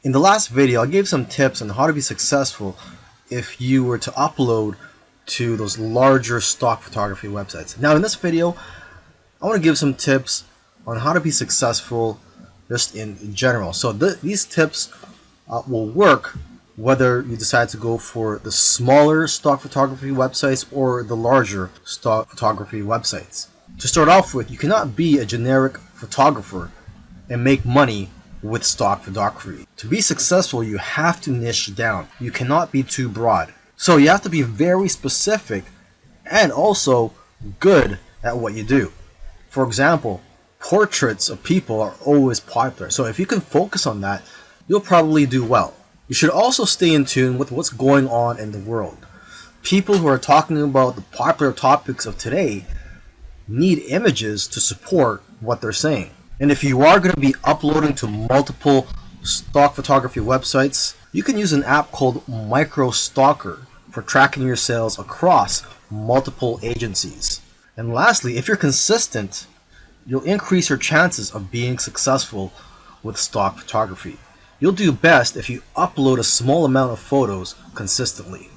In the last video, I gave some tips on how to be successful if you were to upload to those larger stock photography websites. Now in this video, I want to give some tips on how to be successful just in general. So these tips will work whether you decide to go for the smaller stock photography websites or the larger stock photography websites. To start off with, you cannot be a generic photographer and make money with stock photography. To be successful, you have to niche down. You cannot be too broad. So you have to be very specific and also good at what you do. For example, portraits of people are always popular. So if you can focus on that, you'll probably do well. You should also stay in tune with what's going on in the world. People who are talking about the popular topics of today need images to support what they're saying. And if you are going to be uploading to multiple stock photography websites, you can use an app called MicroStalker for tracking your sales across multiple agencies. And lastly, if you're consistent, you'll increase your chances of being successful with stock photography. You'll do best if you upload a small amount of photos consistently.